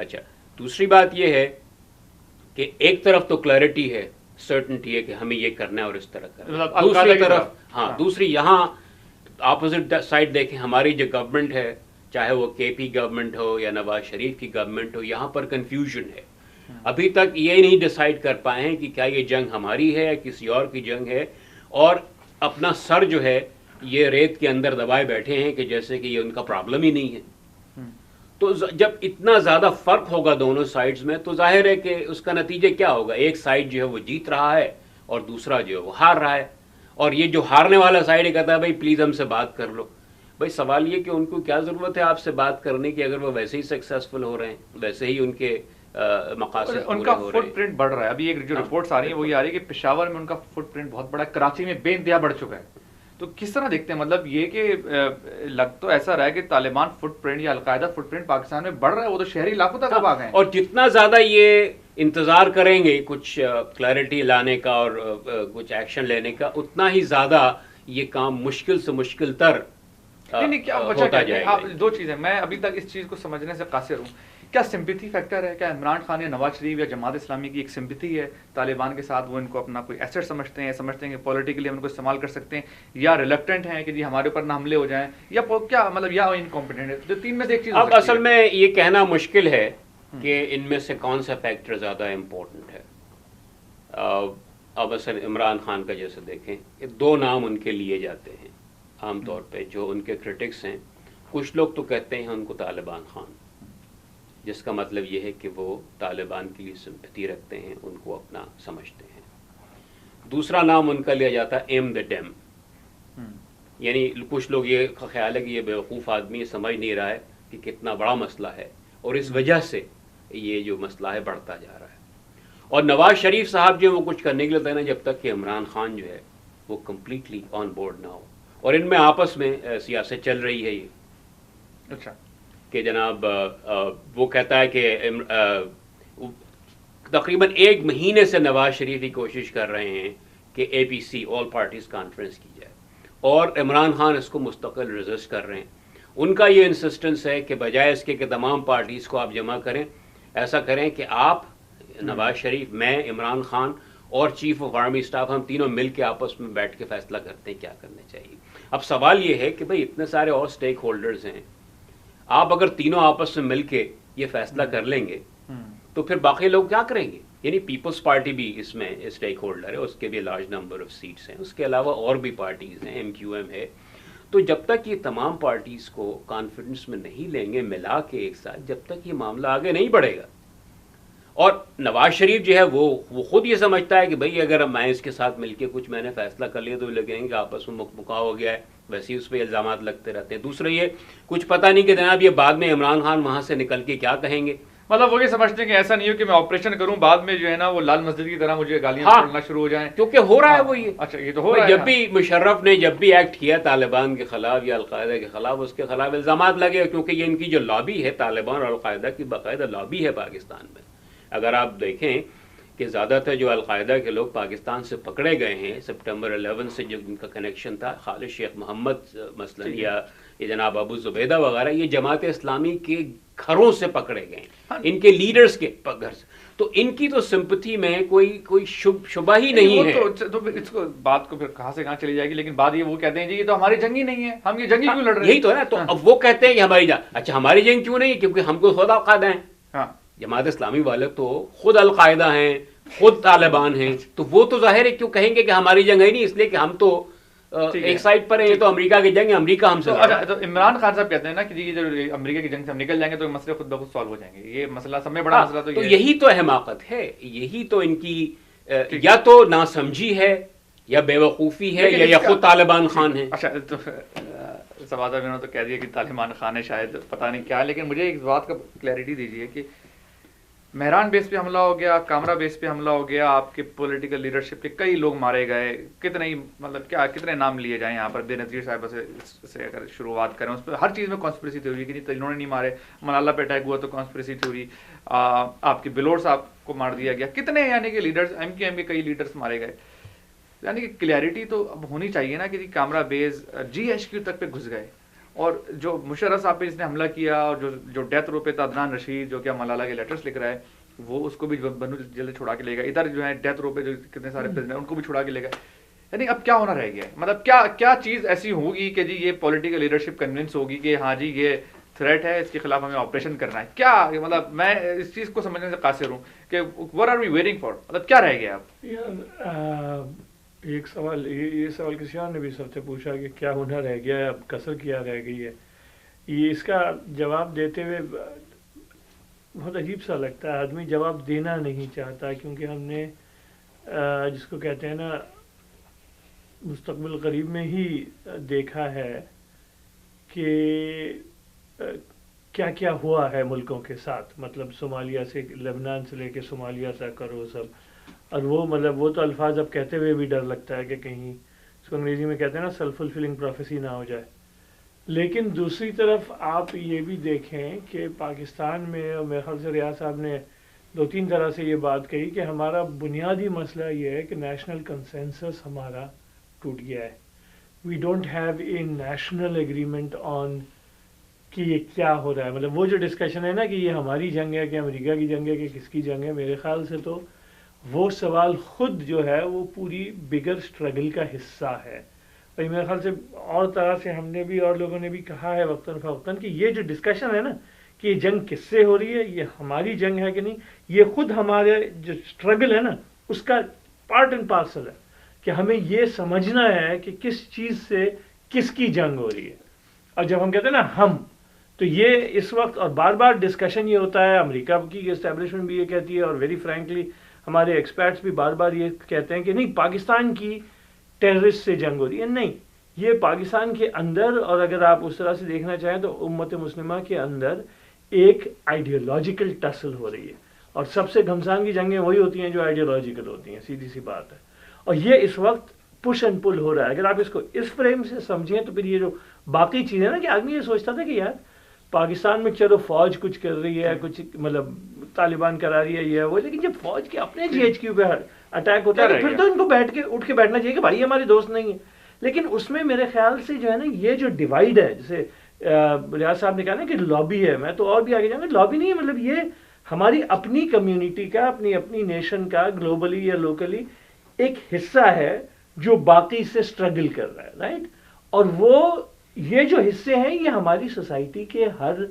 اچھا دوسری بات یہ ہے کہ ایک طرف تو کلیئرٹی ہے، سرٹنٹی ہے کہ ہمیں یہ کرنا ہے اور اس طرح کرنا ہے، دوسری طرف ہاں دوسری یہاں اپوزٹ سائڈ دیکھیں، ہماری جو گورنمنٹ ہے چاہے وہ کے پی گورنمنٹ ہو یا نواز شریف کی گورنمنٹ ہو، یہاں پر کنفیوژن ہے. ابھی تک یہ نہیں ڈیسائیڈ کر پائے ہیں کہ کیا یہ جنگ ہماری ہے یا کسی اور کی جنگ ہے، اور اپنا سر جو ہے یہ ریت کے اندر دبائے بیٹھے ہیں کہ جیسے کہ یہ ان کا پرابلم ہی نہیں ہے. تو جب اتنا زیادہ فرق ہوگا دونوں سائڈز میں تو ظاہر ہے کہ اس کا نتیجہ کیا ہوگا، ایک سائڈ جو ہے وہ جیت رہا ہے اور دوسرا جو ہے وہ ہار رہا ہے، اور یہ جو ہارنے والا سائڈ یہ کہتا ہے بھائی پلیز ہم سے بات کر لو. بھائی سوال یہ کہ ان کو کیا ضرورت ہے آپ سے بات کرنے کی، اگر وہ ویسے ہی سکسیسفل ہو رہے ہیں، ویسے ہی ان کے مقاصد ان کا فٹ پرنٹ بڑھ رہا ہے. ابھی ایک جو رپورٹس آ رہی ہیں وہ یہ آ رہی ہے کہ پشاور میں ان کا فٹ پرنٹ بہت بڑا ہے، کراچی میں بے انتہا بڑھ چکا ہے. تو کس طرح دیکھتے ہیں، مطلب یہ کہ لگ تو ایسا رہا ہے کہ طالبان فٹ پرنٹ یا القاعدہ فٹ پرنٹ پاکستان میں بڑھ رہا ہے، وہ تو شہری علاقوں تک اب آ گئے ہیں. اور جتنا زیادہ یہ انتظار کریں گے کچھ کلیئرٹی لانے کا اور کچھ ایکشن لینے کا، اتنا ہی زیادہ یہ کام مشکل سے مشکل تر ہوتا جائے گا. دو چیزیں میں ابھی تک اس چیز کو سمجھنے سے قاصر ہوں. کیا سمپیتھی فیکٹر ہے، کیا عمران خان یا نواز شریف یا جماعت اسلامی کی ایک سمپیتھی ہے طالبان کے ساتھ، وہ ان کو اپنا کوئی ایسٹ سمجھتے ہیں کہ پولیٹیکلی ہم ان کو استعمال کر سکتے ہیں، یا ریلیکٹنٹ ہیں کہ جی ہمارے اوپر نہ حملے ہو جائیں، یا کیا مطلب یا انکمپیٹنٹ ہے؟ جو تین میں سے ایک چیز. اب اصل میں یہ کہنا مشکل ہے کہ ان میں سے کون سا فیکٹر زیادہ امپورٹنٹ ہے. اب اصل عمران خان کا جیسے دیکھیں، یہ دو نام ان کے لیے جاتے ہیں عام طور پہ، جو ان کے کرٹکس ہیں کچھ لوگ تو کہتے ہیں ان کو طالبان خان، جس کا مطلب یہ ہے کہ وہ طالبان کے لیے سمپیتھی رکھتے ہیں، ان کو اپنا سمجھتے ہیں. دوسرا نام ان کا لیا جاتا ہے ایم دا ڈیم، یعنی کچھ لوگ یہ خیال ہے کہ یہ بیوقوف آدمی سمجھ نہیں رہا ہے کہ کتنا بڑا مسئلہ ہے، اور اس وجہ سے یہ جو مسئلہ ہے بڑھتا جا رہا ہے. اور نواز شریف صاحب جو وہ کچھ کرنے کے لیے تھے نا، جب تک کہ عمران خان جو ہے وہ کمپلیٹلی آن بورڈ نہ ہو، اور ان میں آپس میں سیاست چل رہی ہے یہ. اچھا کہ جناب وہ کہتا ہے کہ تقریباً 1 مہینے سے نواز شریف کی کوشش کر رہے ہیں کہ اے پی سی آل پارٹیز کانفرنس کی جائے، اور عمران خان اس کو مستقل ریزسٹ کر رہے ہیں. ان کا یہ انسسٹنس ہے کہ بجائے اس کے کہ تمام پارٹیز کو آپ جمع کریں، ایسا کریں کہ آپ نواز شریف، میں، عمران خان اور چیف آف آرمی اسٹاف، ہم تینوں مل کے آپس میں بیٹھ کے فیصلہ کرتے ہیں کیا کرنا چاہیے. اب سوال یہ ہے کہ بھئی اتنے سارے اور سٹیک ہولڈرز ہیں، آپ اگر تینوں آپس میں مل کے یہ فیصلہ کر لیں گے تو پھر باقی لوگ کیا کریں گے؟ یعنی پیپلز پارٹی بھی اس میں اسٹیک ہولڈر ہے، اس کے بھی لارج نمبر آف سیٹس ہیں، اس کے علاوہ اور بھی پارٹیز ہیں، ایم کیو ایم ہے. تو جب تک یہ تمام پارٹیز کو کانفیڈنس میں نہیں لیں گے ملا کے ایک ساتھ، جب تک یہ معاملہ آگے نہیں بڑھے گا. اور نواز شریف جو ہے وہ خود یہ سمجھتا ہے کہ بھئی اگر میں اس کے ساتھ مل کے کچھ میں نے فیصلہ کر لیا تو لگیں گے آپس میں مکمکا ہو گیا ہے، ویسے ہی اس پہ الزامات لگتے رہتے ہیں. دوسرا یہ کچھ پتہ نہیں کہ جناب یہ بعد میں عمران خان وہاں سے نکل کے کیا کہیں گے. مطلب وہ یہ سمجھتے ہیں کہ ایسا نہیں ہو کہ میں آپریشن کروں، بعد میں جو ہے نا وہ لال مسجد کی طرح مجھے گالیاں پڑنا شروع ہو جائیں، کیونکہ ہو رہا ہے وہ یہ. اچھا یہ تو ہو رہا ہے. جب بھی مشرف نے جب بھی ایکٹ کیا طالبان کے خلاف یا القاعدہ کے خلاف، اس کے خلاف الزامات لگے، کیونکہ یہ ان کی جو لابی ہے طالبان اور القاعدہ کی باقاعدہ لابی ہے پاکستان میں. اگر آپ دیکھیں کہ زیادہ تر جو القاعدہ کے لوگ پاکستان سے پکڑے گئے ہیں سپٹمبر 11 سے، جو ان کا کنیکشن تھا، خالد شیخ محمد مثلا یا یہ جناب ابو زبیدہ وغیرہ، یہ جماعت اسلامی کے گھروں سے پکڑے گئے ہیں، ان کے لیڈرز کے گھر سے. تو ان کی تو سمپتھی میں کوئی شبہ ہی نہیں ہے. تو اس کو بات کو پھر کہاں سے کہاں چلی جائے گی. لیکن بات یہ وہ کہتے ہیں جی یہ تو ہماری جنگ ہی نہیں ہے، ہم یہ جنگ کیوں لڑ رہے ہیں؟ یہی تو ہے نا. تو اب وہ کہتے ہیں کہ ہماری جنگ، اچھا ہماری جنگ کیوں نہیں ہے؟ کیونکہ ہم کو خود القاعدہ ہیں. جماعت اسلامی والے تو خود القاعدہ ہیں، خود طالبان ہیں، تو وہ تو ظاہر ہے کیوں کہیں گے کہ ہماری جنگ ہے نہیں، اس لیے کہ ہم تو ایک سائڈ پر ہیں، یہ تو امریکہ کی جنگ ہے، امریکہ ہم سے. تو عمران خان صاحب کہتے ہیں نا کہ جی جو امریکہ کی جنگ سے ہم نکل جائیں گے تو مسئلے خود بخود سالو ہو جائیں گے. یہ مسئلہ سب میں بڑا مسئلہ تو یہی تو حماقت ہے، یہی تو ان کی یا تو ناسمجھی ہے یا بے وقوفی ہے یا خود طالبان خان ہیں. اچھا تو سواد میں نے تو کہہ دیا کہ طالبان خان ہے، شاید پتہ نہیں کیا. لیکن مجھے ایک بات کا کلیئرٹی دیجیے کہ مہران بیس پہ حملہ ہو گیا، کامرا بیس پہ حملہ ہو گیا، آپ کے پولیٹیکل لیڈرشپ کے کئی لوگ مارے گئے، کتنے نام لیے جائیں یہاں پر. بے نظیر صاحبہ سے اگر شروعات کریں، اس پہ ہر چیز میں کانسپریسی تھیوری کہ انہوں نے نہیں مارے. ملالہ پہ اٹیک ہوا تو کانسپریسی تھیوری. آپ کے بلور صاحب کو مار دیا گیا. کتنے یعنی کہ لیڈرز، ایم کیو ایم کے کئی لیڈرز مارے گئے. یعنی کہ کلیئرٹی تو اب ہونی چاہیے نا کہ کامرا بیس GHQ تک پہ گھس گئے اور جو مشرف صاحب پہ جس نے حملہ کیا اور جو ڈیتھ رو پہ تھا عدنان رشید جو کہ ملالہ کے لیٹرز لکھ رہا ہے وہ اس کو بھی بنو جلد چھڑا کے لے گا. ادھر جو ہے ڈیتھ رو پہ جو کتنے سارے پریزنٹ ان کو بھی چھڑا کے لے گا. یعنی اب کیا ہونا رہ گیا ہے, مطلب کیا چیز ایسی ہوگی کہ جی یہ پولیٹیکل لیڈرشپ کنونس ہوگی کہ ہاں جی یہ تھریٹ ہے, اس کے خلاف ہمیں آپریشن کرنا ہے. کیا مطلب میں اس چیز کو سمجھنے سے قاصر ہوں کہ what are we waiting for, مطلب کیا رہ گیا اب؟ ایک سوال یہ سوال کسی اور نے بھی سب سے پوچھا کہ کیا ہونا رہ گیا ہے, اب کسر کیا رہ گئی ہے. یہ اس کا جواب دیتے ہوئے بہت عجیب سا لگتا ہے. آدمی جواب دینا نہیں چاہتا کیونکہ ہم نے جس کو کہتے ہیں نا مستقبل قریب میں ہی دیکھا ہے کہ کیا کیا ہوا ہے ملکوں کے ساتھ. مطلب صومالیہ سے لبنان سے لے کے صومالیہ تک اور وہ سب, اور وہ مطلب وہ تو الفاظ اب کہتے ہوئے بھی ڈر لگتا ہے کہ کہیں اس کو انگریزی میں کہتے ہیں نا سیلف فلفلنگ پروفیسی نہ ہو جائے. لیکن دوسری طرف آپ یہ بھی دیکھیں کہ پاکستان میں میرے خیال سے ریاض صاحب نے 2-3 طرح سے یہ بات کہی کہ ہمارا بنیادی مسئلہ یہ ہے کہ نیشنل کنسنسس ہمارا ٹوٹ گیا ہے. We don't have a national agreement on کہ یہ کیا ہو رہا ہے. مطلب وہ جو ڈسکشن ہے نا کہ یہ ہماری جنگ ہے کہ امریکہ کی جنگ ہے کہ کس کی جنگ ہے, میرے خیال سے تو وہ سوال خود جو ہے وہ پوری بگر اسٹرگل کا حصہ ہے. اور میرے خیال سے اور طرح سے ہم نے بھی اور لوگوں نے بھی کہا ہے وقتاً فوقتاً کہ یہ جو ڈسکشن ہے نا کہ یہ جنگ کس سے ہو رہی ہے, یہ ہماری جنگ ہے کہ نہیں, یہ خود ہمارے جو اسٹرگل ہے نا اس کا پارٹ اینڈ پارسل ہے کہ ہمیں یہ سمجھنا ہے کہ کس چیز سے کس کی جنگ ہو رہی ہے. اور جب ہم کہتے ہیں نا ہم, تو یہ اس وقت اور بار بار ڈسکشن یہ ہوتا ہے, امریکہ کی اسٹیبلشمنٹ بھی یہ کہتی ہے اور ویری فرینکلی ہمارے ایکسپرٹس بھی بار بار یہ کہتے ہیں کہ نہیں پاکستان کی ٹیررسٹ سے جنگ ہو رہی ہے. نہیں, یہ پاکستان کے اندر, اور اگر آپ اس طرح سے دیکھنا چاہیں تو امت مسلمہ کے اندر ایک آئیڈیالوجیکل ٹسل ہو رہی ہے. اور سب سے گھمسان کی جنگیں وہی ہوتی ہیں جو آئیڈیالوجیکل ہوتی ہیں, سیدھی سی بات ہے. اور یہ اس وقت پش اینڈ پل ہو رہا ہے. اگر آپ اس کو اس فریم سے سمجھیں تو پھر یہ جو باقی چیزیں نا کہ آدمی یہ سوچتا تھا کہ یار پاکستان میں چلو فوج کچھ کر رہی ہے, کچھ مطلب طالبان کرا رہی ہے یہ وہ, لیکن جب فوج کے اپنے جی ایچ کیو پہ اٹیک ہوتا ہے تو پھر تو ان کو اٹھ کے بیٹھنا چاہیے کہ بھائی ہمارے دوست نہیں ہیں. لیکن اس میں میرے خیال سے جو ہے نا یہ جو ڈیوائڈ ہے, جیسے ریاض صاحب نے کہا نا کہ لابی ہے, میں تو اور بھی آگے جاؤں گا, لابی نہیں ہے, مطلب یہ ہماری اپنی کمیونٹی کا, اپنی نیشن کا گلوبلی یا لوکلی ایک حصہ ہے جو باقی سے اسٹرگل کر رہا ہے, رائٹ. اور وہ یہ جو حصے ہیں یہ ہماری سوسائٹی کے ہر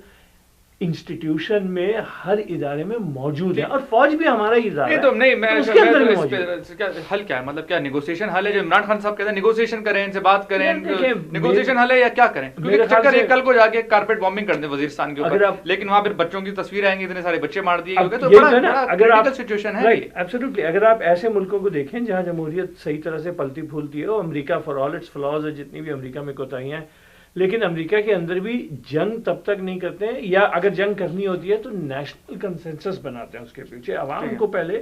انسٹیٹیوشن میں, ہر ادارے میں موجود ہے, اور فوج بھی ہمارا ہی ادارہ ہے. تو نہیں, میں اس کے اندر حل کیا ہے, مطلب کیا نیگوسیشن حل ہے جو عمران خان صاحب کہتے ہیں نیگوسیشن کریں, ان سے بات کریں, نیگوسیشن حل ہے یا کیا کریں؟ کیونکہ چکر ہے کل کو جا کے کارپیٹ بامبنگ کر دیں وزیرستان کے اوپر, لیکن وہاں پھر بچوں کی تصویر آئیں گی, اتنے سارے بچے مار دیے گئے, تو بڑا کریٹیکل سچویشن ہے. ایبسولوٹلی. اگر آپ ایسے ملکوں کو دیکھیں جہاں جمہوریت صحیح طرح سے پلتی پھولتی ہے, اور امریکہ فار آل اٹس فلاز ہے, جتنی بھی امریکہ میں کوتاہیاں ہیں, لیکن امریکہ کے اندر بھی جنگ تب تک نہیں کرتے ہیں, یا اگر جنگ کرنی ہوتی ہے تو نیشنل کنسنسس بناتے ہیں, اس کے پیچھے عوام کو پہلے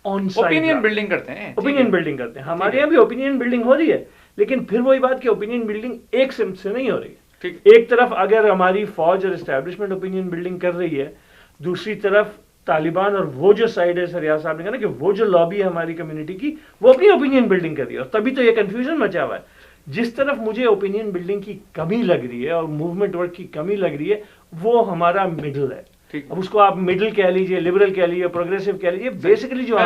آن سائڈ اوپینین بلڈنگ کرتے ہیں, اوپینین بلڈنگ کرتے ہیں. ہمارے یہاں بھی اوپینین بلڈنگ ہو رہی ہے, لیکن پھر وہی بات کہ اوپینین بلڈنگ ایک سمت سے نہیں ہو رہی ہے. ایک طرف اگر ہماری فوج اور اسٹیبلشمنٹ اوپینین بلڈنگ کر رہی ہے, دوسری طرف طالبان اور وہ جو سائڈ ہے, ریاض صاحب نے کہا نا کہ وہ جو لابی ہے ہماری کمیونٹی کی, وہ اپنی اوپینین بلڈنگ کر رہی ہے. اور تبھی تو یہ کنفیوژن مچا ہوا ہے. جس طرف مجھے اوپینین بلڈنگ کی کمی لگ رہی ہے اور موومنٹ ورک کی کمی لگ رہی ہے, وہ ہمارا مڈل ہے. اب اس کو آپ مڈل کہہ لیجیے, لبرل کہہ لیجیے, پروگریسو کہہ لیجیے, بیسیکلی جو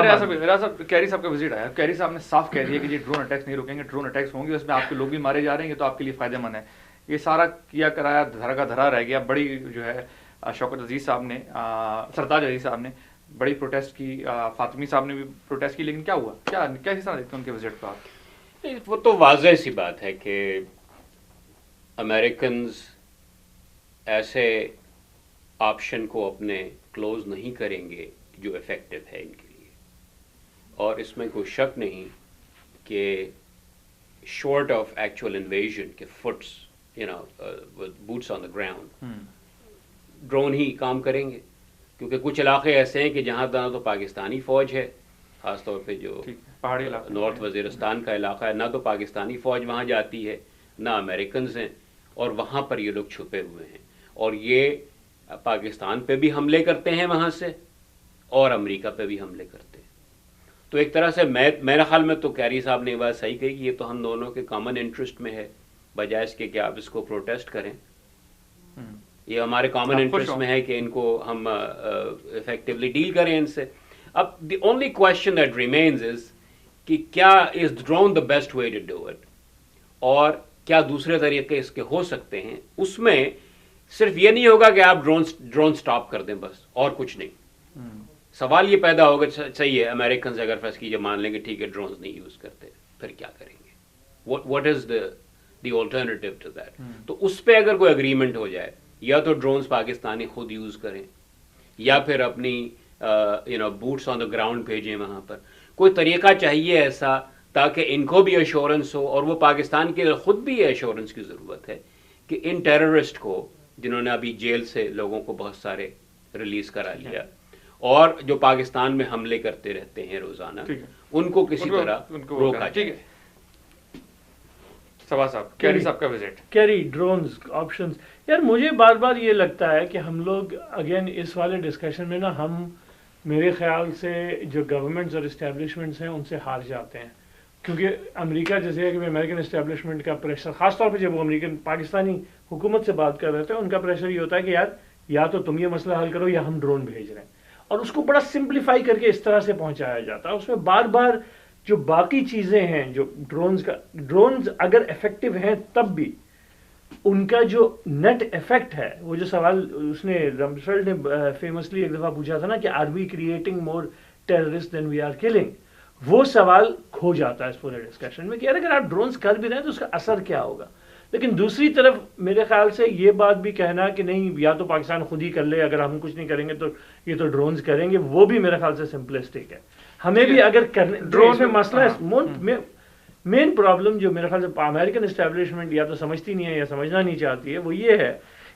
کیری صاحب کا وزٹ آیا, کیری صاحب نے صاف کہہ دیا کہ یہ ڈرون اٹیکس نہیں رکیں گے, ڈرون اٹیکس ہوں گے, اس میں آپ کے لوگ بھی مارے جا رہے ہیں, تو آپ کے لیے فائدہ مند ہے. یہ سارا کیا کرایا دھرا کا دھرا رہ گیا. بڑی جو ہے شوکت عزیز صاحب نے, سرتاج عزیز صاحب نے بڑی پروٹیسٹ کی, فاطمی صاحب نے بھی پروٹیسٹ کی, لیکن کیا ہوا, کیا حصہ دیکھتے ہیں ان کے وزٹ کا آپ؟ وہ تو واضح سی بات ہے کہ امریکنز ایسے آپشن کو اپنے کلوز نہیں کریں گے جو افیکٹو ہے ان کے لیے. اور اس میں کوئی شک نہیں کہ شورٹ آف ایکچوئل انویژن کے fits boots on the ground, drone ہی کام کریں گے. کیونکہ کچھ علاقے ایسے ہیں کہ جہاں نہ تو پاکستانی فوج ہے, خاص طور پہ جو پہاڑی علاقہ نارتھ وزیرستان کا علاقہ ہے, نہ تو پاکستانی فوج وہاں جاتی ہے, نہ امریکنز ہیں, اور وہاں پر یہ لوگ چھپے ہوئے ہیں. اور یہ پاکستان پہ بھی حملے کرتے ہیں وہاں سے, اور امریکہ پہ بھی حملے کرتے ہیں. تو ایک طرح سے میرا خیال میں تو کیری صاحب نے یہ بات صحیح کہی کہ یہ تو ہم دونوں کے کامن انٹرسٹ میں ہے, بجائے اس کے کہ آپ اس کو پروٹیسٹ کریں. یہ ہمارے کامن انٹرسٹ میں ہے کہ ان کو ہم افیکٹولی ڈیل کریں ان سے. اب the only question that remains is کہ کیا is drone the best way to do it, اور کیا دوسرے طریقے اس کے ہو سکتے ہیں. اس میں صرف یہ نہیں ہوگا کہ آپ ڈرون سٹاپ کر دیں بس, اور کچھ نہیں. سوال یہ پیدا ہوگا, صحیح ہے امریکنز اگر فرض کیجیے مان لیں کہ ٹھیک ہے ڈرونز نہیں یوز کرتے, پھر کیا کریں گے, what is the alternative to that. تو اس پہ اگر کوئی اگریمنٹ ہو جائے, یا تو ڈرونز پاکستانی خود یوز کریں, یا پھر اپنی بوٹس آن دا گراؤنڈ بھیجیں وہاں پر. کوئی طریقہ چاہیے ایسا تاکہ ان کو بھی ایشورنس ہو, اور وہ پاکستان کے خود بھی ایشورنس کی ضرورت ہے کہ ان ٹیررسٹ کو جنہوں نے ابھی جیل سے لوگوں کو بہت سارے ریلیز کرا لیا, اور جو پاکستان میں حملے کرتے رہتے ہیں روزانہ, ان کو کسی طرح روکا جائے. سبا صاحب, کیری صاحب کا وزٹ, کیری ڈرونز آپشنز. یار مجھے بار بار یہ لگتا ہے کہ ہم لوگ اگین اس والے ڈسکشن میں نا, ہم میرے خیال سے جو گورنمنٹس اور اسٹیبلشمنٹس ہیں ان سے ہار جاتے ہیں. کیونکہ امریکہ جیسے ہے کہ امریکن اسٹیبلشمنٹ کا پریشر, خاص طور پہ جب وہ امریکن پاکستانی حکومت سے بات کر رہے تھے, ان کا پریشر یہ ہوتا ہے کہ یار یا تو تم یہ مسئلہ حل کرو یا ہم ڈرون بھیج رہے ہیں, اور اس کو بڑا سمپلیفائی کر کے اس طرح سے پہنچایا جاتا ہے. اس میں بار بار جو باقی چیزیں ہیں, جو ڈرونز اگر افیکٹو ہیں تب بھی ان کا جو نیٹ افیکٹ ہے, وہ جو سوال اس نے رمسفیلڈ نے فیمسلی ایک دفعہ پوچھا تھا نا کہ are we creating more terrorist than we are killing, وہ سوال کھو جاتا ہے اس پورے ڈسکشن میں کہ یار اگر آپ ڈرونز کر بھی رہے ہیں تو اس کا اثر کیا ہوگا. لیکن دوسری طرف میرے خیال سے یہ بات بھی کہنا کہ نہیں یا تو پاکستان خود ہی کر لے, اگر ہم کچھ نہیں کریں گے تو یہ تو ڈرونز کریں گے, وہ بھی میرے خیال سے سمپلسٹک ہے. ہمیں بھی اگر ڈرون میں مسئلہ ہے, مین پرابلم جو میرے خیال سے امریکن اسٹیبلشمنٹ یا تو سمجھتی نہیں ہے یا سمجھنا نہیں چاہتی ہے, وہ یہ ہے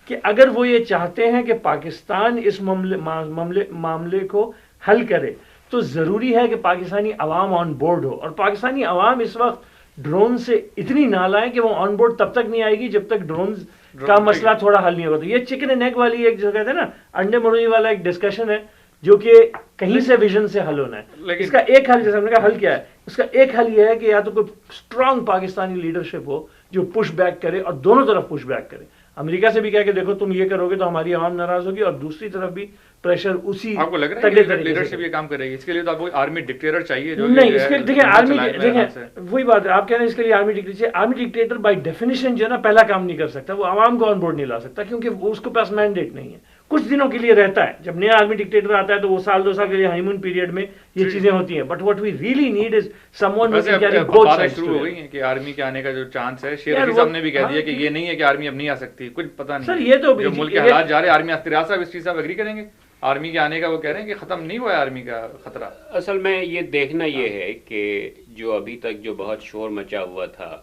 کہ اگر وہ یہ چاہتے ہیں کہ پاکستان اس معاملے کو حل کرے تو ضروری ہے کہ پاکستانی عوام آن بورڈ ہو, اور پاکستانی عوام اس وقت ڈرون سے اتنی نالائیں کہ وہ آن بورڈ تب تک نہیں آئے گی جب تک ڈرونز کا مسئلہ تھوڑا حل نہیں ہوگا. تو یہ چکن اینڈ ایگ والی ایک جو کہتے ہیں نا انڈے مرغی والا ایک ڈسکشن ہے جو کہ کہیں سے ویژن سے حل ہونا ہے. اس کا ایک حل, جیسے ہم نے کہا حل کیا ہے, اس کا ایک حل یہ ہے کہ یا تو کوئی اسٹرانگ پاکستانی لیڈرشپ ہو جو پش بیک کرے, اور دونوں طرف پش بیک کرے. امریکہ سے بھی کہا کہ دیکھو تم یہ کرو گے تو ہماری عوام ناراض ہوگی, اور دوسری طرف بھی پریشر اسی. آپ کو لگ رہا ہے کہ لیڈرشپ یہ کام کرے گی؟ اس کے لیے تو آپ کو آرمی ڈکٹیٹر چاہیے جو نہیں, اس کے دیکھیں آرمی, دیکھیں وہی بات ہے, آپ کہہ رہے ہیں اس کے لیے آرمی ڈکٹیٹر چاہیے. آرمی ڈکٹیٹر بائی ڈیفینیشن جو ہے نا پہلا کام نہیں کر سکتا, وہ عوام کو آن بورڈ نہیں لا سکتا, کیونکہ اس کو پاس مینڈیٹ نہیں ہے. کچھ دنوں کے لیے رہتا ہے, جب نیا آرمی ڈکٹیٹر آتا ہے تو وہ سال 2 سال کے لیے ہانی مون پیریڈ میں یہ چیزیں ہوتی ہیں. But what we really need is someone who can carry both sides. شروع ہو گئی ہیں کہ آرمی کے آنے کا جو چانس ہے, شیر علی صاحب نے بھی کہہ دیا کہ یہ نہیں ہے کہ آرمی اب نہیں آ سکتی, کچھ پتہ نہیں سر. یہ تو جو ملک کے حالات جا رہے ہیں, آرمی اختیار صاحب اس چیز صاحب ایگری کریں گے آرمی کے آنے کا, وہ کہہ رہے ہیں کہ ختم نہیں ہوا ہے آرمی کا خطرہ. اصل میں یہ دیکھنا یہ ہے کہ جو ابھی تک جو بہت شور مچا ہوا تھا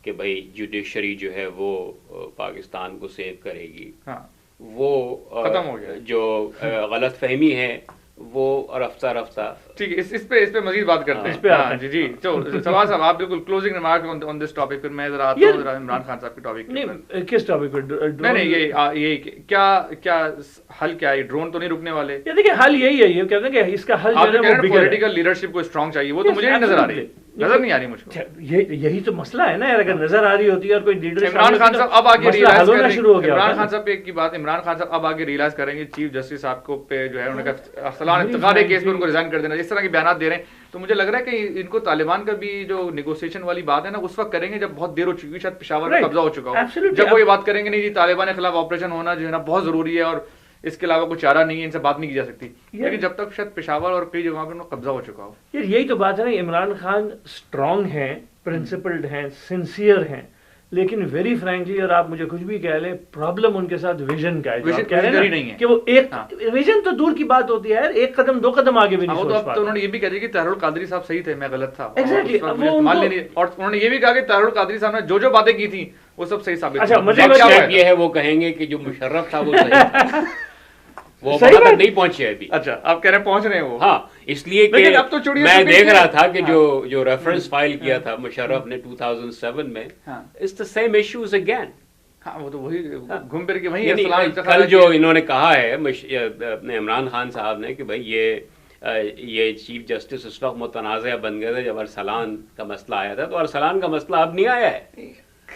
کہ بھائی جوڈیشری جو ہے وہ پاکستان کو سیو کرے گی, وہ ختم ہو گیا. جو غلط فہمی ہے وہ رفتہ رفتہ ٹھیک ہے. اس پہ مزید بات کرتے ہیں. جی جی, تو سوال صاحب آپ بالکل closing remark on this topic, پھر میں ذرا آتا ہوں ذرا عمران خان صاحب کے ٹاپک. نہیں, کس ٹاپک پہ؟ نہیں, یہ کیا حل کیا ہے؟ ڈرون تو نہیں رکنے والے. دیکھیں حل یہی ہے, یہ کہتے ہیں کہ اس کا حل جو ہے وہ پولیٹیکل لیڈرشپ کو اسٹرانگ چاہیے, وہ تو مجھے نہیں نظر آ رہی, نظر نہیں آ رہی مجھ کو. یہی تو مسئلہ ہے نا یار, اگر نظر آ رہی ہوتی ہے اور کوئی لیڈر. عمران خان صاحب اب آگے ریئلائز کریں, شروع ہو گیا. عمران خان صاحب ایک کی بات, عمران خان صاحب اب آگے ریئلائز کریں گے چیف جسٹس صاحب کو پہ جو ہے انہوں نے کہا ارسلان افتخار کیس میں ان کو ریزائن کر دینا, اس طرح کے بیانات دے رہے ہیں. تو مجھے لگ رہا ہے کہ ان کو طالبان کا بھی جو نیگوسیشن والی بات ہے نا اس وقت کریں گے جب بہت دیر ہو چکی, شاید پشاور میں قبضہ ہو چکا ہو, جب وہ یہ بات کریں گے نہیں جی طالبان کے خلاف آپریشن ہونا جو ہے نا بہت ضروری ہے اور اس کے علاوہ کوئی چارہ نہیں ہے, ان سے بات نہیں کی جا سکتی. لیکن جب تک شاید پشاور اور کئی جگہوں پہ ان کو قبضہ ہو چکا ہو. یار یہی تو بات ہے نا, عمران خان اسٹرانگ ہیں, پرنسپلڈ ہیں, سنسیئر ہیں, لیکن ویری فرینکلی, اور آپ مجھے کچھ بھی کہہ لیں, پرابلم ان کے ساتھ ویژن کا ہے کہ وہ ایک ویژن تو دور کی بات ہوتی ہے, ایک قدم 2 قدم آگے بھی نہیں سوچ پاتے. انہوں نے یہ بھی کہہ دیا کہ طاہر القادری صاحب صحیح تھے, میں غلط تھا. اور انہوں نے یہ بھی کہا کہ طاہر القادری صاحب نے جو باتیں کی تھیں وہ سب صحیح ثابت. اچھا یہ ہے وہ کہیں گے کہ جو مشرف تھا وہ صحیح تھا, وہ وہاں تک نہیں پہنچے ابھی. اچھا آپ کہہ رہے ہیں پہنچ رہے ہیں وہ. ہاں, اس لیے کہ میں دیکھ رہا تھا کہ جو ریفرنس فائل کیا تھا مشرف نے 2007 میں, it's the same issues again. ہاں وہ تو وہی گھوم پھر کے وہیں. کل جو انہوں نے کہا ہے اپنے عمران خان صاحب نے کہ بھائی یہ چیف جسٹس اس وقت متنازع بن گئے تھے جب ارسلان کا مسئلہ آیا تھا, تو ارسلان کا مسئلہ اب نہیں آیا ہے.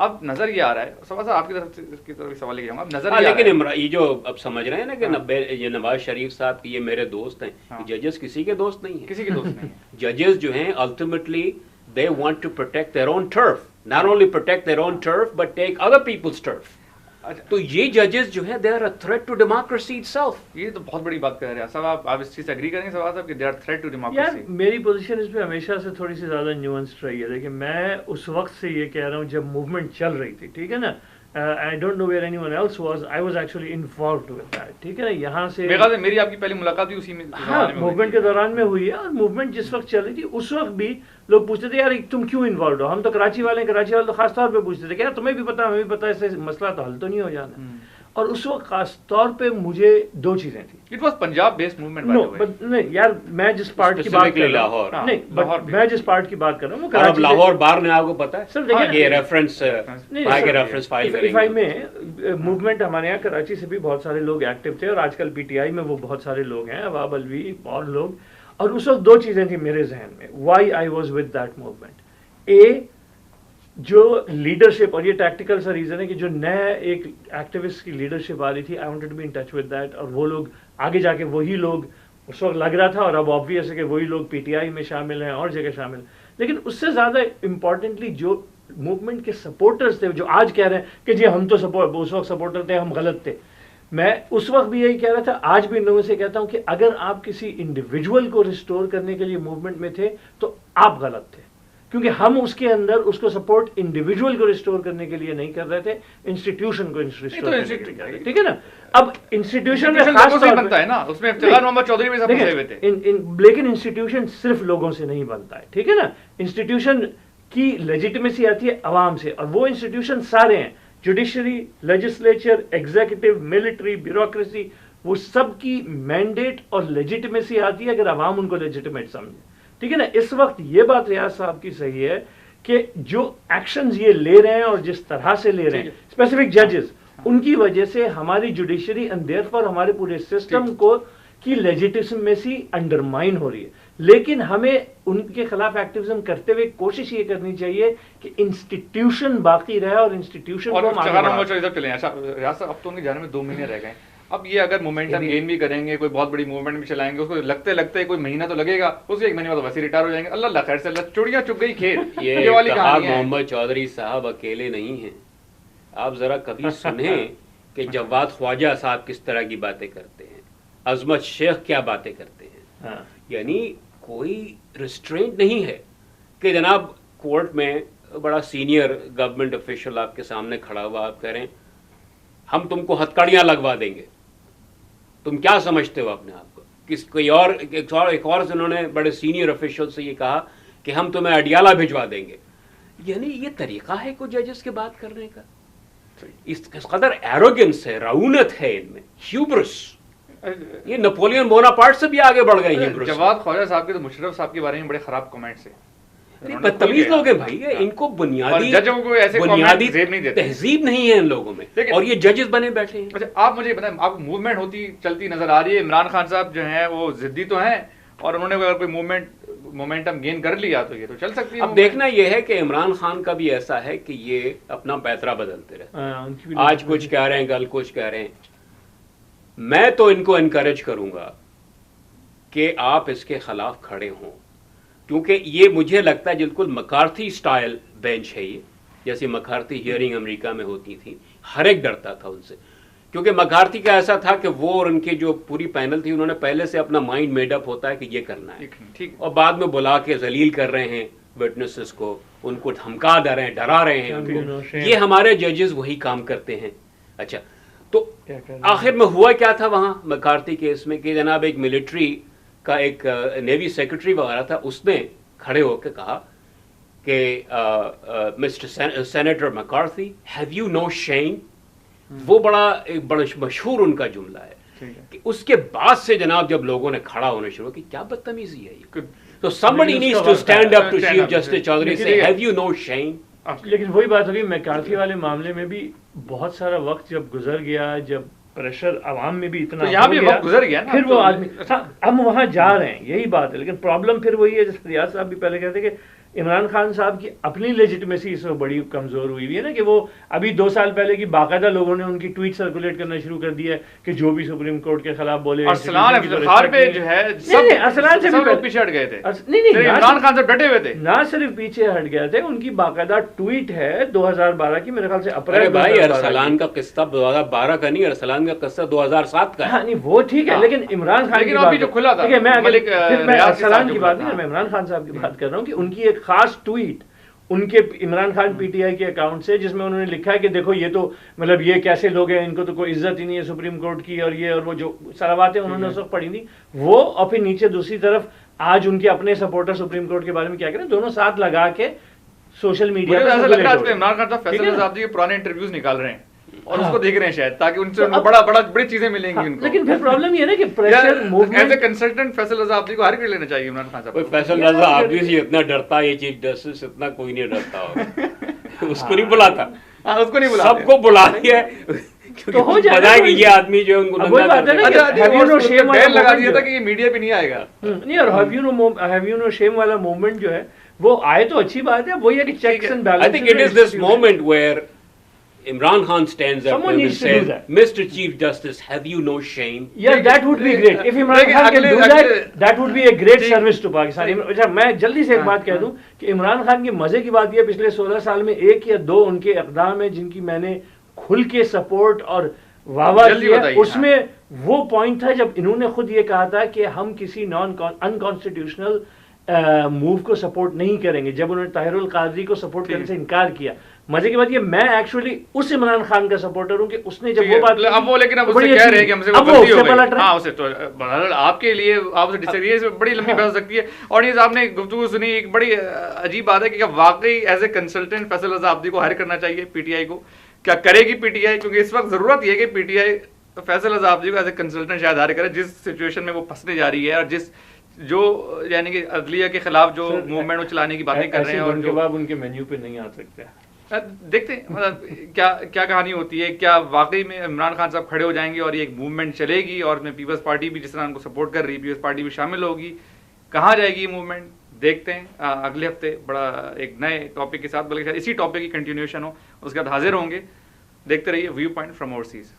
اب نظر یہ آ رہا ہے صاحب آپ کی طرف سوال لے جاؤں اب نظر یہ لیکن یہ جو اب سمجھ رہے ہیں نا کہ یہ نواز شریف صاحب یہ میرے دوست ہیں، ججز کسی کے دوست نہیں ہیں، کسی کے دوست نہیں ہیں. ججز جو ہیں ultimately they want to protect their own turf, not only protect their own turf but take other people's turf. تو یہ ججز جو ہیں they are a threat to democracy itself. یہ تو بہت بڑی بات کہہ رہے ہیں صاحب. آپ اس چیز سے اگری کریں گے صاحب کہ they are threat to democracy. یار میری پوزیشن اس پہ ہمیشہ سے تھوڑی سی زیادہ نیوانسڈ رہی ہے. دیکھیں میں اس وقت سے یہ کہہ رہا ہوں جب موومنٹ چل رہی تھی، ٹھیک ہے نا، I don't know where anyone else was, I was actually involved with that. ٹھیک ہے نا، یہاں سے میرے خیال سے میری آپ کی پہلی ملاقات بھی اسی میں موومنٹ کے دوران میں ہوئی ہے. اور موومنٹ جس وقت چل رہی تھی اس وقت بھی لوگ پوچھتے تھے یار تم کیوں انوالوڈ ہو. ہم تو کراچی والے ہیں، کراچی والے تو خاص طور پہ پوچھتے تھے کہ یار تمہیں بھی پتا ہمیں بھی پتا، اس سے مسئلہ تو حل تو نہیں ہو جانا. اور اس وقت خاص طور پہ مجھے دو چیزیں تھیں. It was Punjab based movement by the way. نہیں یار میں جس پارٹ کی بات کر رہا ہوں، نہیں میں جس پارٹ کی بات کر رہا ہوں وہ اب لاہور بار نے آپ کو پتا ہے سر دیکھیں یہ ریفرنس ریفرنس فائل کریں گے. میں موومنٹ ہمارے یہاں کراچی سے بھی بہت سارے لوگ ایکٹیو تھے اور آج کل پی ٹی آئی میں وہ بہت سارے لوگ ہیں، عواب الوی اور لوگ. اور اس وقت دو چیزیں تھیں میرے ذہن میں why I was with that movement. اے جو لیڈرشپ، اور یہ ٹیکٹیکل سا ریزن ہے کہ جو نیا ایک ایکٹیوسٹ کی لیڈرشپ آ رہی تھی، I wanted to be in touch with that. اور وہ لوگ آگے جا کے وہی لوگ اس وقت لگ رہا تھا، اور اب آبویس ہے کہ وہی لوگ پی ٹی آئی میں شامل ہیں اور جگہ شامل ہیں. لیکن اس سے زیادہ امپورٹنٹلی جو موومنٹ کے سپورٹرز تھے جو آج کہہ رہے ہیں کہ جی ہم تو اس وقت سپورٹر تھے، ہم غلط تھے. میں اس وقت بھی یہی کہہ رہا تھا، آج بھی ان لوگوں سے کہتا ہوں کہ اگر آپ کسی انڈیویجول کو ریسٹور کرنے کے لیے موومنٹ میں تھے تو آپ غلط تھے، کیونکہ ہم اس کے اندر اس کو سپورٹ انڈیویجول کو ریسٹور کرنے کے لیے نہیں کر رہے تھے، انسٹیٹیوشن کو ریسٹور کرنے کے لیے کر رہے تھے. ٹھیک ہے نا. اب انسٹیٹیوشن میں خاص طور بنتا ہے نا، اس میں افتخار محمد چودھری بھی سب پھنسے ہوئے تھے. لیکن انسٹیٹیوشن صرف لوگوں سے نہیں بنتا ہے، ٹھیک ہے نا. انسٹیٹیوشن کی لیجیٹمیسی آتی ہے عوام سے، اور وہ انسٹیٹیوشن سارے ہیں، judiciary, legislature, executive, military, bureaucracy, وہ سب کی مینڈیٹ اور لیجیٹمیسی آتی ہے اگر عوام ان کو لیجیٹمیٹ سمجھے. ٹھیک ہے نا. اس وقت یہ بات ریاض صاحب کی صحیح ہے کہ جو ایکشنز یہ لے رہے ہیں اور جس طرح سے لے رہے ہیں اسپیسیفک ججز، ان کی وجہ سے ہماری جوڈیشری اینڈ دیئر فار ہمارے پورے سسٹم کو کی لیجیٹمیسی انڈرمائن ہو رہی ہے. لیکن ہمیں ان کے خلاف ایکٹیویزم کرتے ہوئے کوشش یہ کرنی چاہیے کہ انسٹیٹیوشن باقی رہے اور انسٹیٹیوشن کو ریاض صاحب اب تو ان کے جانے میں 2 مہینے رہ گئے. اب یہ اگر مومنٹم گین بھی کریں گے، کوئی بہت بڑی موومنٹ بھی چلائیں گے، اس کو لگتے لگتے کوئی مہینہ تو لگے گا، اس کے 1 مہینے بعد ویسے ریٹائر ہو جائیں گے. اللہ خیر سے، اللہ چڑیاں چگ گئی کھیت. یہ والی کہانی ہے. محمد چودھری صاحب اکیلے نہیں ہیں. آپ ذرا کبھی سنیں کہ جواد خواجہ صاحب کس طرح کی باتیں کرتے ہیں، عظمت شیخ کیا باتیں کرتے ہیں. یعنی کوئی ریسٹرینٹ نہیں ہے کہ جناب کورٹ میں بڑا سینئر گورنمنٹ آفیشل آپ کے سامنے کھڑا ہوا، آپ کہہ رہے ہیں ہم تم کو ہتکڑیاں لگوا دیں گے. تم کیا سمجھتے ہو اپنے آپ کو؟ کوئی اور ایک اور انہوں نے بڑے سینئر آفیشل سے یہ کہا کہ ہم تمہیں اڈیالہ بھجوا دیں گے. یعنی یہ طریقہ ہے کوئی ججز کے بات کرنے کا؟ اس قدر ایروگنس ہے، رعونت ہے ان میں، ہیوبرس. یہ نپولین بوناپارٹ سے بھی آگے بڑھ گئے ہیں. جواد خواجہ صاحب کے تو مشرف صاحب کے بارے میں بڑے خراب کمنٹس ہیں. بدتمیز لوگ ہیں بھائی، ان کو بنیادی تہذیب نہیں ہے ان لوگوں میں، اور یہ ججز بنے بیٹھے ہیں. اچھا آپ مجھے بتائیں، آپ کو موومنٹ ہوتی چلتی نظر آ رہی ہے؟ عمران خان صاحب جو ہیں وہ ضدی تو ہیں، اور انہوں نے اگر کوئی مومنٹم گین کر لیا تو یہ تو چل سکتی ہے. اب دیکھنا یہ ہے کہ عمران خان کا بھی ایسا ہے کہ یہ اپنا پیترا بدلتے رہے، آج کچھ کہہ رہے ہیں، کل کچھ کہہ رہے ہیں. میں تو ان کو انکریج کروں گا کہ آپ اس کے خلاف کھڑے ہوں، کیونکہ یہ مجھے لگتا ہے بالکل مکارتھی سٹائل بینچ ہے. یہ جیسے مکارتھی ہیئرنگ امریکہ میں ہوتی تھی، ہر ایک ڈرتا تھا ان سے، کیونکہ مکارتھی کا ایسا تھا کہ وہ اور ان کی جو پوری پینل تھی انہوں نے پہلے سے اپنا مائنڈ میڈ اپ ہوتا ہے کہ یہ کرنا ہے، اور بعد میں بلا کے ذلیل کر رہے ہیں وٹنسز کو، ان کو دھمکا دے رہے ہیں، ڈرا رہے ہیں ان کو. یہ ہمارے ججز وہی کام کرتے ہیں. اچھا تو آخر میں ہوا کیا تھا وہاں مکارتھی کیس میں کہ جناب ایک ملٹری کا ایک نیوی سیکرٹری وغیرہ تھا، اس نے کھڑے ہو کے کہا کہ mister senator McCarthy have you no shame. وہ بڑا مشہور ان کا جملہ ہے کہ اس کے بعد سے جناب جب لوگوں نے کھڑا ہونا شروع کی، کیا بدتمیزی ہے یہ. تو somebody needs to stand up to Chief Justice Chaudhry say have you no shame. لیکن وہی بات ہوگی میکارتھی والے معاملے میں بھی بہت سارا وقت جب گزر گیا، جب پریشر عوام میں بھی اتنا یہاں بھی وقت گزر گیا نا، پھر وہ آدمی ہم وہاں جا رہے ہیں، یہی بات ہے. لیکن پرابلم پھر وہی ہے جیسے ریاض صاحب بھی پہلے کہتے کہ عمران خان صاحب کی اپنی لیجٹمیسی اس میں بڑی کمزور ہوئی ہے نا کہ وہ ابھی 2 سال پہلے کی باقاعدہ لوگوں نے ان کی ٹویٹ سرکولیٹ کرنا شروع کر دیا ہے کہ جو بھی سپریم کورٹ کے خلاف بولے ارسلان افتخار پہ جو ہے ارسلان سے سب پیچھے ہٹ گئے تھے، نہیں عمران خان سے ڈٹے ہوئے تھے، نہ صرف پیچھے ہٹ گئے تھے، ان کی باقاعدہ ٹویٹ ہے 2012 کی، میرے خیال سے اپریل۔ بھائی ارسلان کا قصہ 2012 کا نہیں، ارسلان کا قصہ 2007 کا ہے۔ ہاں نہیں وہ ٹھیک ہے، لیکن عمران خان کی ابھی جو کھلا تھا میں ارسلان کی بات نہیں، میں عمران خان صاحب کی بات کر رہا ہوں کہ ان کی ایک خاص ٹویٹ ان کے Imran Khan P T I کے اکاؤنٹ سے، جس میں انہوں نے لکھا ہے کہ دیکھو یہ تو مطلب یہ کیسے لوگ ہیں، ان کو تو کوئی عزت ہی نہیں ہے سپریم کورٹ کی، اور یہ اور وہ جو صلواتیں انہوں نے اس وقت پڑھی تھی وہ، اور پھر نیچے دوسری طرف آج ان کے اپنے سپورٹر سپریم کورٹ کے بارے میں کیا کریں، دونوں ساتھ لگا کے سوشل میڈیا پہ ایسا لگ رہا ہے عمران خان صاحب فیصل رضا کے پرانے انٹرویوز نکال رہے ہیں اور اس کو دیکھ رہے ہیں شاید، تاکہ ان سے بڑی چیزیں ملیں گی ان کو۔ لیکن پھر پرابلم یہ ہے نا کہ pressure movement as a consultant Faisal Raza Abidi کو ہائر کر لینا چاہیے عمران خان صاحب۔ فیصل رضا عابدی سے اتنا ڈرتا ہے یہ چیف جسٹس، اتنا کوئی نہیں ڈرتا ہوگا، اس کو نہیں بلاتا، اس کو نہیں بلاتا، سب کو بلا دیا تو ہو جائے پتا ہے کہ یہ آدمی جو ہے ان کو بیل لگا دیا تھا کہ یہ میڈیا پہ نہیں آئے گا۔ نہیں، اور ہیو یو نو شیم والا موومنٹ جو ہے وہ آئے تو اچھی بات ہے، وہی ہے کہ checks and balance. I think it is this moment where Imran Khan stands up Someone and needs to says, do that. Mr. Chief Justice, have you no shame? Yeah, that would be great. If Imran Khan can do that, that would be a great service to Pakistan. اچھا میں جلدی سے ایک بات کہہ دوں کہ عمران خان کی مزے کی بات یہ پچھلے 16 سال میں 1 یا 2 ان کے اقدام ہیں جن کی میں نے کھل کے سپورٹ اور واہ واہ کیا، اس میں وہ پوائنٹ تھا جب انہوں نے خود یہ کہا تھا کہ ہم کسی انکانسٹیٹیوشنل موو کو سپورٹ نہیں کریں گے، جب انہوں نے طاہر القادری کو سپورٹ کرنے سے انکار کیا۔ مزے کی بات یہ میں ایکچولی اس عمران خان کا سپورٹر ہوں کہ اس نے جب وہ بات، اب وہ لیکن اب اس سے کہہ رہے ہیں کہ ہم سے وہ غلطی ہو گئی۔ ہاں اسے تو آپ کے لیے آپ سے ڈس ایگری ہے، بڑی لمبی بحث ہو سکتی ہے۔ اور یہ آپ نے گفتگو سنی، ایک بڑی عجیب بات ہے کہ واقعی as a consultant Faisal Raza Abidi کو ہائر کرنا چاہیے پی ٹی آئی کو، کیا کرے گی پی ٹی آئی؟ کیونکہ اس وقت ضرورت یہ ہے کہ P T I Faisal Raza Abidi کو ایز اے کنسلٹنٹ شاید ہائر کرے، جس سچویشن میں وہ پھنسنے جا رہی ہے اور جس جو یعنی کہ عدلیہ کے خلاف جو موومنٹ وہ چلانے کی باتیں کر رہے ہیں، اور جو ان کے مینیو پہ نہیں آ سکتے۔ دیکھتے ہیں مطلب کیا کہانی ہوتی ہے، کیا واقعی میں عمران خان صاحب کھڑے ہو جائیں گے اور یہ ایک موومنٹ چلے گی، اور میں پیپلز پارٹی بھی جس طرح ان کو سپورٹ کر رہی ہے پیپلز پارٹی بھی شامل ہوگی، کہاں جائے گی یہ موومنٹ دیکھتے ہیں۔ اگلے ہفتے بڑا ایک نئے ٹاپک کے ساتھ، بلکہ اسی ٹاپک کی کنٹینیوشن ہو، اس کے بعد حاضر ہوں گے۔ دیکھتے رہیے ویو پوائنٹ فرام اوورسیز۔